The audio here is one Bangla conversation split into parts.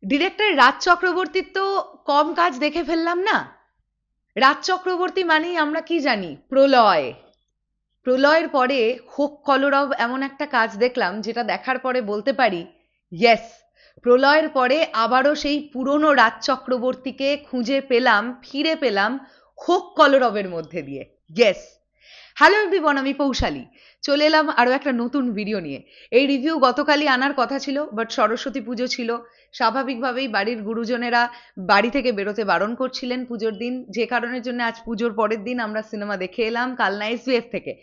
ডিরেক্টর রাজ চক্রবর্তীর তো কম কাজ দেখে ফেললাম না। রাজ চক্রবর্তী মানেই আমরা কি জানি? প্রলয়। প্রলয়ের পরে হোক কলরব এমন একটা কাজ দেখলাম যেটা দেখার পরে বলতে পারি ইয়েস, প্রলয়ের পরে আবারও সেই পুরনো রাজ চক্রবর্তীকে খুঁজে পেলাম, ফিরে পেলাম হোক কলরবের মধ্যে দিয়ে। ইয়েস। হ্যালো এভরিওয়ান, আমি পৌশালী। চলে এলাম আরও একটা নতুন ভিডিও নিয়ে। এই রিভিউ গতকালই আনার কথা ছিল, বাট সরস্বতী পুজো ছিল। স্বাভাবিকভাবেই বাড়ির গুরুজনেরা বাড়ি থেকে বেরোতে বারণ করছিলেন পুজোর দিন, যে কারণের জন্য আজ পুজোর পরের দিন আমরা সিনেমা দেখে এলাম কালনা এসবিএফ থেকে।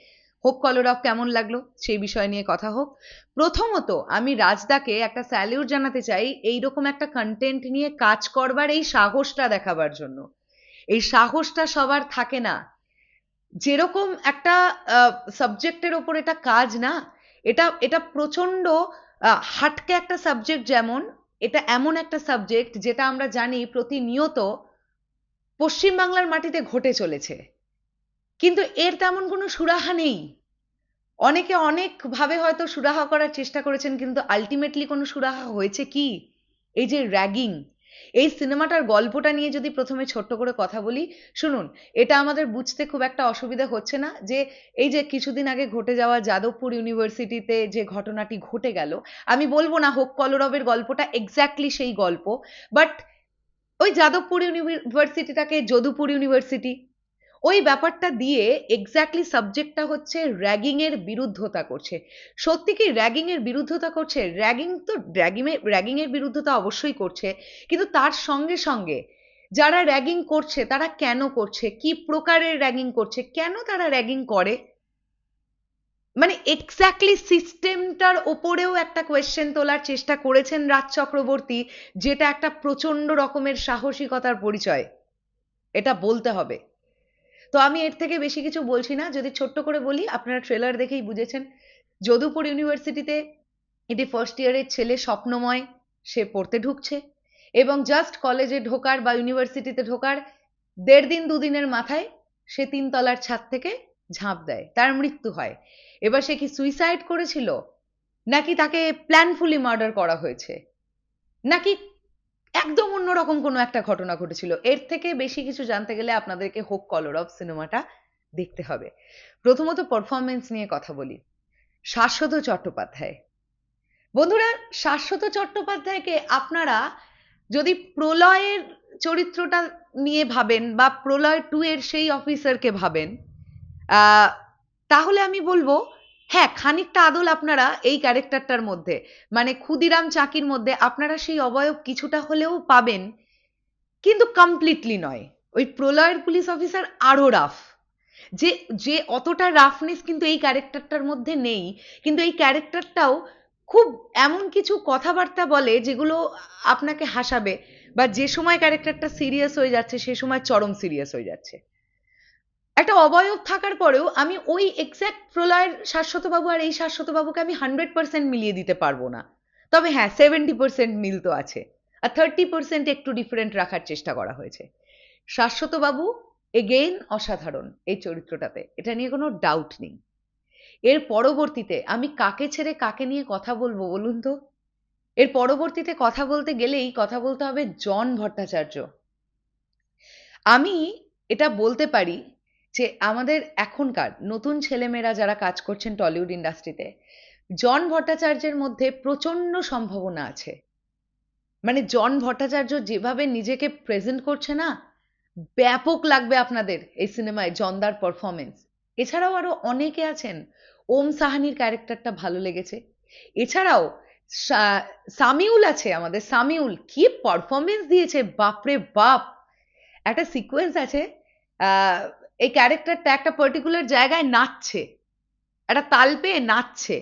হোক কলরব কেমন লাগলো সেই বিষয় নিয়ে কথা হোক। প্রথমত আমি রাজদাকে একটা স্যালিউট জানাতে চাই এইরকম একটা কন্টেন্ট নিয়ে কাজ করবার এই সাহসটা দেখাবার জন্য। এই সাহসটা সবার থাকে না। যেরকম একটা সাবজেক্টের ওপর এটা কাজ না, এটা এটা প্রচন্ড হাটকে একটা সাবজেক্ট। যেমন এটা এমন একটা সাবজেক্ট যেটা আমরা জানি প্রতিনিয়ত পশ্চিমবাংলার মাটিতে ঘটে চলেছে, কিন্তু এর তেমন কোনো সুরাহা নেই। অনেকে অনেকভাবে হয়তো সুরাহা করার চেষ্টা করেছেন, কিন্তু আলটিমেটলি কোনো সুরাহা হয়েছে কি? এই যে র্যাগিং, এই সিনেমাটার গল্পটা নিয়ে যদি প্রথমে ছোট্ট করে কথা বলি, শুনুন। এটা আমাদের বুঝতে খুব একটা অসুবিধা হচ্ছে না যে এই যে কিছুদিন আগে ঘটে যাওয়া যাদবপুর ইউনিভার্সিটিতে যে ঘটনাটি ঘটে গেল, আমি বলবো না হোক কলরবের গল্পটা এক্স্যাক্টলি সেই গল্প, বাট ওই যাদবপুর ইউনিভার্সিটিটাকে যদুপুর ইউনিভার্সিটি, ওই ব্যাপারটা দিয়ে এক্স্যাক্টলি সাবজেক্টটা হচ্ছে র্যাগিং এর বিরুদ্ধতা করছে। সত্যি কি র্যাগিং এর বিরুদ্ধতা করছে? র্যাগিং তো র্যাগিং এর বিরুদ্ধতা অবশ্যই করছে, কিন্তু তার সঙ্গে সঙ্গে যারা র্যাগিং করছে তারা কেন করছে, কি প্রকারের র্যাগিং করছে, কেন তারা র্যাগিং করে, মানে এক্স্যাক্টলি সিস্টেমটার ওপরেও একটা কোয়েশ্চেন তোলার চেষ্টা করেছেন রাজ চক্রবর্তী, যেটা একটা প্রচন্ড রকমের সাহসিকতার পরিচয়, এটা বলতে হবে। তো আমি এর থেকে বেশি কিছু বলছি না, যদি ছোট্ট করে বলি, আপনারা ট্রেলার দেখেই বুঝেছেন। যদুপুর ইউনিভার্সিটিতে এটি ফার্স্ট ইয়ারের ছেলে স্বপ্নময়, সে পড়তে ঢুকছে এবং জাস্ট কলেজে ঢোকার বা ইউনিভার্সিটিতে ঢোকার 1.5 দিন 2 দিনের মাথায় সে 3 তলার ছাদ থেকে ঝাঁপ দেয়, তার মৃত্যু হয়। এবার সে কি সুইসাইড করেছিল, নাকি তাকে প্ল্যানফুলি মার্ডার করা হয়েছে, নাকি একদম অন্যরকম কোনো একটা ঘটনা ঘটেছিল? এর থেকে বেশি কিছু জানতে গেলে আপনাদেরকে হোক কলরব সিনেমাটা দেখতে হবে। প্রথমত পারফরমেন্স নিয়ে কথা বলি। শাশ্বত চট্টোপাধ্যায়, বন্ধুরা, শাশ্বত চট্টোপাধ্যায়কে আপনারা যদি প্রলয়ের চরিত্রটা নিয়ে ভাবেন বা প্রলয় 2 এর সেই অফিসারকে ভাবেন, তাহলে আমি বলবো হ্যাঁ, খানিকটা আদল আপনারা এই ক্যারেক্টারটার মধ্যে, মানে ক্ষুদিরাম চাকির মধ্যে আপনারা সেই অবয়ব কিছুটা হলেও পাবেন, কিন্তু কমপ্লিটলি নয়। ওই প্রলয়ের পুলিশ অফিসার আরো রাফ, যে যে অতটা রাফনেস কিন্তু এই ক্যারেক্টারটার মধ্যে নেই, কিন্তু এই ক্যারেক্টারটাও খুব এমন কিছু কথাবার্তা বলে যেগুলো আপনাকে হাসাবে, বা যে সময় ক্যারেক্টারটা সিরিয়াস হয়ে যাচ্ছে সে সময় চরম সিরিয়াস হয়ে যাচ্ছে। একটা অবয়ব থাকার পরেও আমি ওই এক্স্যাক্ট প্রলয়ের শাশ্বতবাবু আর এই শাশ্বতবাবুকে আমি 100% মিলিয়ে দিতে পারবো না, তবে হ্যাঁ 70% মিল তো আছে, আর 30% একটু ডিফারেন্ট রাখার চেষ্টা করা হয়েছে। শাশ্বতবাবু এগেইন অসাধারণ এই চরিত্রটাতে, এটা নিয়ে কোনো ডাউট নেই। এর পরবর্তীতে আমি কাকে ছেড়ে কাকে নিয়ে কথা বলবো বলুন তো? এর পরবর্তীতে কথা বলতে গেলেই কথা বলতে হবে জন ভট্টাচার্য। আমি এটা বলতে পারি যে আমাদের এখনকার নতুন ছেলেমেয়েরা যারা কাজ করছেন টলিউড ইন্ডাস্ট্রিতে, জন ভট্টাচার্যের মধ্যে প্রচন্ড সম্ভাবনা আছে। মানে জন ভট্টাচার্য যেভাবে নিজেকে প্রেজেন্ট করছে না, ব্যাপক লাগবে আপনাদের এই সিনেমায় জনদার পারফরমেন্স। এছাড়াও আরো অনেকে আছেন। ওম সাহানির ক্যারেক্টারটা ভালো লেগেছে। এছাড়াও সামিউল আছে, আমাদের সামিউল কি পারফরমেন্স দিয়েছে, বাপরে বাপ। একটা সিকোয়েন্স আছে, আহ এই ক্যারেক্টারটা একটা পার্টিকুলার জায়গায় নাচছে, একটা তাল পেয়ে নাচছে,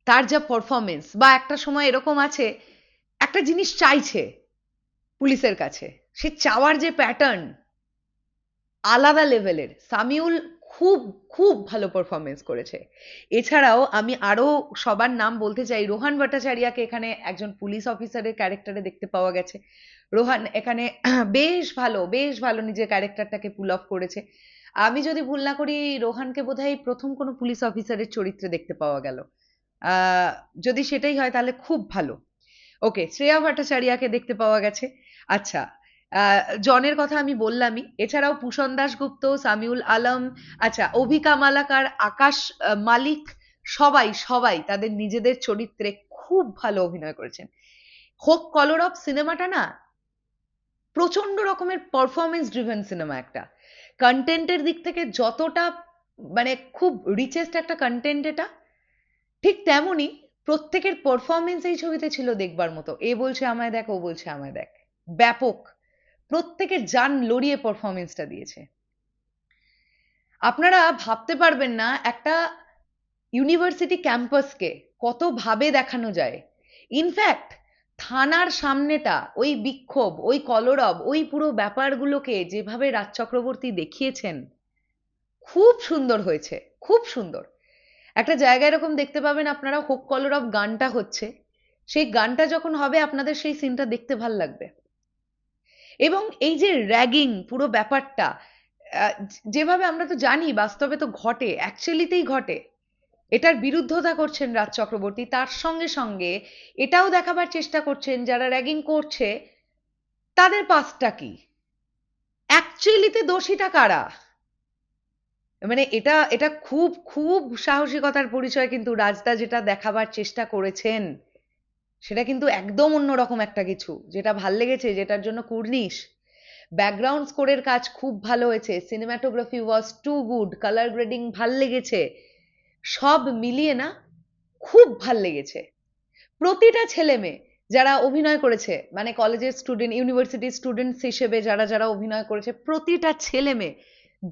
তার যা পারফরমেন্স। বা একটা সময় এরকম আছে, একটা জিনিস চাইছে পুলিশের কাছে, সে চাওয়ার যে প্যাটার্ন আলাদা লেভেলের। সামিউল খুব খুব ভালো পারফরমেন্স করেছে। এছাড়াও আমি আরো সবার নাম বলতে চাই। রোহান ভট্টাচার্যকে এখানে একজন পুলিশ অফিসারের ক্যারেক্টারে দেখতে পাওয়া গেছে। রোহান এখানে বেশ ভালো নিজের ক্যারেক্টারটাকে পুল অফ করেছে। আমি যদি ভুল না করি, রোহানকে বোধহয় প্রথম কোনো পুলিশ অফিসারের চরিত্রে দেখতে পাওয়া গেল। আহ যদি সেটাই হয় তাহলে খুব ভালো। ওকে, শ্রেয়া ভট্টাচার্যকে দেখতে পাওয়া গেছে। আচ্ছা, জনের কথা আমি বললামই, এছাড়াও ভূষণ দাশগুপ্ত, সামিউল আলম, আচ্ছা অভিকা মালাকার, আকাশ মালিক, সবাই সবাই তাদের নিজেদের চরিত্রে খুব ভালো অভিনয় করেছেন। হোক কলরব সিনেমাটা না প্রচন্ড রকমের পারফরমেন্স ড্রিভেন সিনেমা, একটা কন্টেন্টের দিক থেকে যতটা মানে খুব রিচেস্ট একটা কন্টেন্ট এটা, ঠিক তেমনই প্রত্যেকের পারফরমেন্স এই ছবিতে ছিল দেখবার মতো। এ বলছে আমায় দেখ, ও বলছে আমায় দেখ, ব্যাপক, প্রত্যেকের জান লড়িয়ে পারফরমেন্সটা দিয়েছে। আপনারা ভাবতে পারবেন না একটা ইউনিভার্সিটি ক্যাম্পাসকে কত ভাবে দেখানো যায়। ইনফ্যাক্ট থানার সামনেটা, ওই বিক্ষোভ, ওই কলরব, ওই পুরো ব্যাপারগুলোকে যেভাবে রাজ চক্রবর্তী দেখিয়েছেন, খুব সুন্দর হয়েছে, খুব সুন্দর। একটা জায়গায় এরকম দেখতে পাবেন আপনারা, হোক কলরব গানটা হচ্ছে, সেই গানটা যখন হবে আপনাদের সেই সিনটা দেখতে ভাল লাগবে। এবং এই যে র্যাগিং পুরো ব্যাপারটা, যেভাবে আমরা তো জানি বাস্তবে তো ঘটে, অ্যাকচুয়ালিতেই ঘটে, এটার বিরুদ্ধতা করছেন রাজ চক্রবর্তী। তার সঙ্গে সঙ্গে এটাও দেখাবার চেষ্টা করছেন যারা র্যাগিং করছে তাদের পাস্টটা কি, অ্যাকচুয়ালিতে দোষীটা কারা। মানে এটা এটা খুব খুব সাহসিকতার পরিচয়, কিন্তু রাজদা যেটা দেখাবার চেষ্টা করেছেন সেটা কিন্তু একদম অন্যরকম একটা কিছু, যেটা ভাল লেগেছে, যেটার জন্য কুর্নিশ। ব্যাকগ্রাউন্ড স্কোরের কাজ খুব ভালো হয়েছে, সিনেমাটোগ্রাফি ওয়াজ টু গুড, কালার গ্রেডিং ভাল লেগেছে, সব মিলিয়ে না খুব ভাল লেগেছে। প্রতিটা ছেলে মেয়ে যারা অভিনয় করেছে, মানে কলেজের স্টুডেন্ট, ইউনিভার্সিটির স্টুডেন্টস হিসেবে যারা যারা অভিনয় করেছে, প্রতিটা ছেলে মেয়ে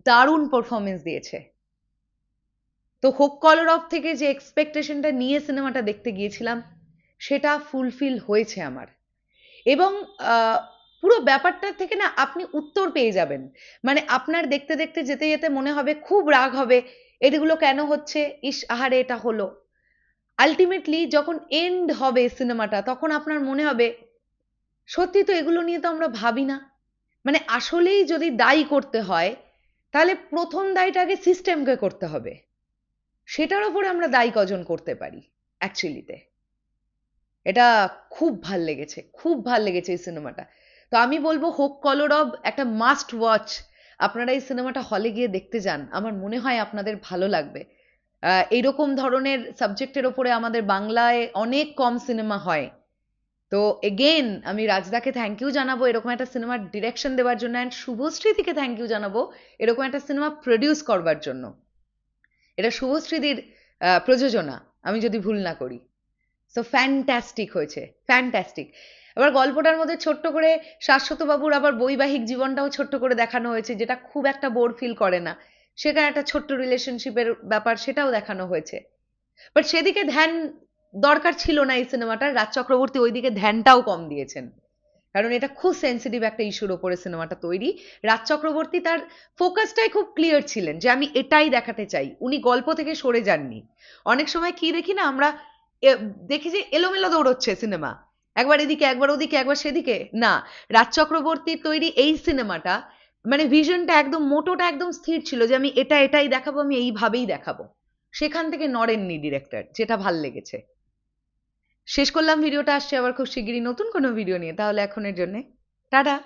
দারুণ পারফরমেন্স দিয়েছে। তো হোক কলরব থেকে যে এক্সপেকটেশনটা নিয়ে সিনেমাটা দেখতে গিয়েছিলাম সেটা ফুলফিল হয়েছে আমার। এবং পুরো ব্যাপারটা থেকে না আপনি উত্তর পেয়ে যাবেন। মানে আপনার দেখতে দেখতে যেতে যেতে মনে হবে, খুব রাগ হবে, এগুলো কেন হচ্ছে, ইস আহারে এটা হলো। আলটিমেটলি যখন এন্ড হবে সিনেমাটা, তখন আপনার মনে হবে সত্যি তো এগুলো নিয়ে তো আমরা ভাবি না। মানে আসলেই যদি দায়ী করতে হয় তাহলে প্রথম দায়ীটা আগে সিস্টেমকে করতে হবে, সেটার উপরে আমরা দায়ী কজন করতে পারি অ্যাকচুয়ালিতে। এটা খুব ভাল লেগেছে, খুব ভাল লেগেছে এই সিনেমাটা। তো আমি বলবো হোক কলরব একটা মাস্ট ওয়াচ। আপনারা এই সিনেমাটা হলে গিয়ে দেখতে যান, আমার মনে হয় আপনাদের ভালো লাগবে। এইরকম ধরনের সাবজেক্টের ওপরে আমাদের বাংলায় অনেক কম সিনেমা হয়। তো এগেন আমি রাজদাকে থ্যাংক ইউ জানাবো এরকম একটা সিনেমার ডিরেকশন দেওয়ার জন্য, অ্যান্ড শুভশ্রীদিকে থ্যাংক ইউ জানাবো এরকম একটা সিনেমা প্রডিউস করবার জন্য। এটা শুভশ্রীদির প্রযোজনা, আমি যদি ভুল না করি। সো ফ্যান্টাস্টিক হয়েছে, ফ্যান্টাস্টিক। এবার গল্পটার মধ্যে ছোট্ট করে শাশ্বত বাবুর আবার বৈবাহিক জীবনটাও ছোট্ট করে দেখানো হয়েছে, যেটা খুব একটা বোর ফিল করে না। সেখানে একটা ছোট্ট রিলেশনশিপের ব্যাপার, সেটাও দেখানো হয়েছে। বাট সেদিকে ধ্যান দরকার ছিল না এই সিনেমাটার। রাজ চক্রবর্তী ওইদিকে ধ্যানটাও কম দিয়েছেন, কারণ এটা খুব সেন্সিটিভ একটা ইস্যুর ওপরে সিনেমাটা তৈরি। রাজ চক্রবর্তী তার ফোকাসটাই খুব ক্লিয়ার ছিলেন যে আমি এটাই দেখাতে চাই, উনি গল্প থেকে সরে যাননি। অনেক সময় কি দেখি না আমরা, দেখি যে এলোমেলো দৌড়চ্ছে সিনেমা, একবার এদিকে একবার ওদিকে একবার সেদিকে। না, রাজ চক্রবর্তীর তৈরি এই সিনেমাটা মানে ভিশনটা একদম, মোটোটা একদম স্থির ছিল যে আমি এটাই দেখাবো, আমি এইভাবেই দেখাবো। সেখান থেকে নড়েননি ডিরেক্টর, যেটা ভাল লেগেছে। শেষ করলাম ভিডিওটা, আসছে আবার খুব শিগগিরই নতুন কোনো ভিডিও নিয়ে। তাহলে এখনের জন্য টাটা।